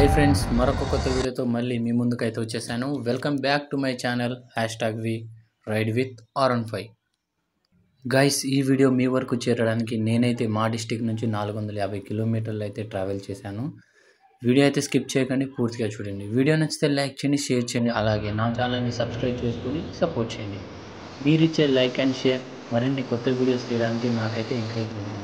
Hi friends, మరొక కొత్త వీడియోతో మళ్ళీ మీ ముందుకైతే వచ్చేసాను. Welcome back to my channel #we ride with R15. Guys, ఈ వీడియో మీ వరకు చేరడానికి నేనైతే మా డిస్టిక్ నుంచి 450 కిలోమీటర్లు అయితే ట్రావెల్ చేశాను. వీడియో అయితే స్కిప్ చేయకండి, పూర్తిగా చూడండి. వీడియో నచ్చితే లైక్ చేయండి, షేర్ చేయండి, అలాగే నా ఛానల్ని సబ్స్క్రైబ్ చేసుకుని సపోర్ట్ చేయండి. మీరు ఇచ్చే లైక్ అండ్ షేర్ మరిన్ని కొత్త వీడియోస్ తీయడానికి నాకైతే ఎంకరేజ్ చేయండి.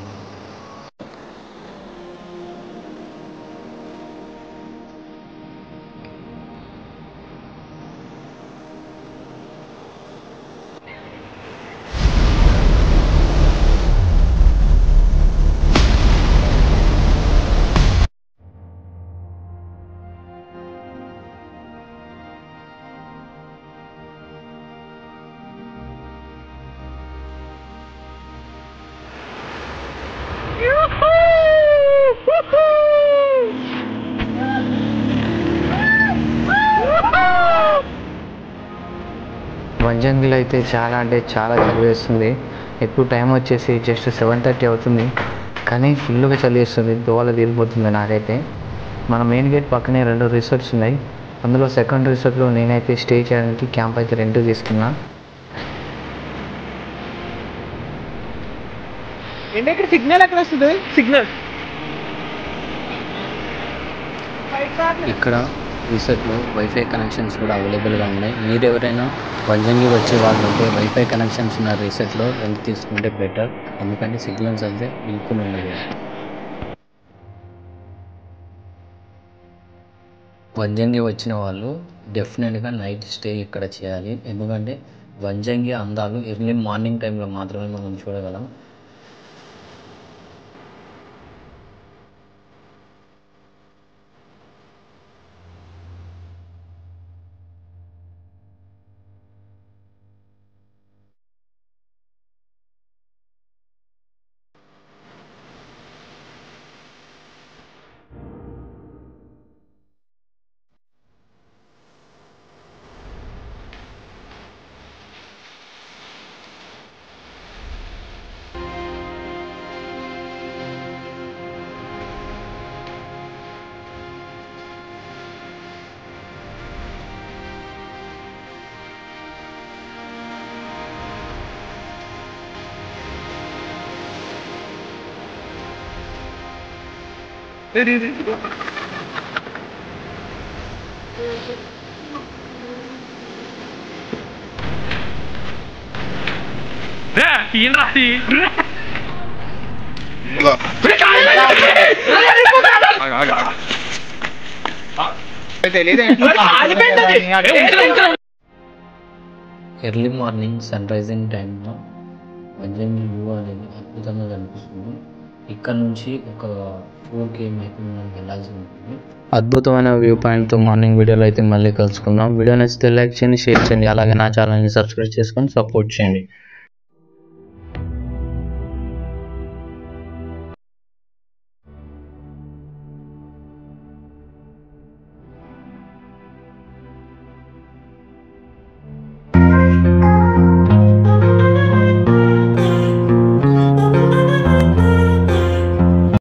వంజంగిలో అయితే చాలా అంటే చాలా చలి వేస్తుంది. ఇప్పుడు టైం వచ్చేసి జస్ట్ 7:30 అవుతుంది, కానీ ఫుల్గా చలి వేస్తుంది. దోవల తీరిపోతుంది నాకైతే. మన మెయిన్ గేట్ పక్కనే 2 రిసార్ట్స్ ఉన్నాయి. అందులో సెకండ్ రిసార్ట్లో నేనైతే స్టే చేయడానికి క్యాంప్ అయితే రెంట్ తీసుకున్నా. ఇక్కడ సిగ్నల్ ఎక్కడ వస్తుంది? సిగ్నల్ ఇక్కడ రిసార్ట్లో వైఫై కనెక్షన్స్ కూడా అవైలబుల్గా ఉన్నాయి. మీరు ఎవరైనా వంజంగి వచ్చే వాళ్ళు ఉంటే వైఫై కనెక్షన్స్ ఉన్న రిసార్ట్లో రెంట్ తీసుకుంటే బెటర్, ఎందుకంటే సిగ్నల్స్ అయితే బిల్కుల్ ఉండదు. వంజంగి వచ్చిన వాళ్ళు డెఫినెట్గా నైట్ స్టే ఇక్కడ చేయాలి, ఎందుకంటే వంజంగి అందాలు ఎర్లీ మార్నింగ్ టైంలో మాత్రమే మనం చూడగలం. ఎర్లీ మార్నింగ్ సన్ రైజింగ్ టైంలో వంజంగి వ్యూ అనేది అద్భుతంగా కనిపిస్తుంది. ఇక్కడ నుంచి ఒక 4 km అయితే మనం వెళ్ళాల్సి ఉంటుంది. అద్భుతమైన వ్యూ పాయింట్తో మార్నింగ్ వీడియోలో అయితే మళ్ళీ కలుసుకుందాం. వీడియో నచ్చితే లైక్ చేయండి, షేర్ చేయండి, అలాగే నా ఛానల్ని సబ్స్క్రైబ్ చేసుకొని సపోర్ట్ చేయండి.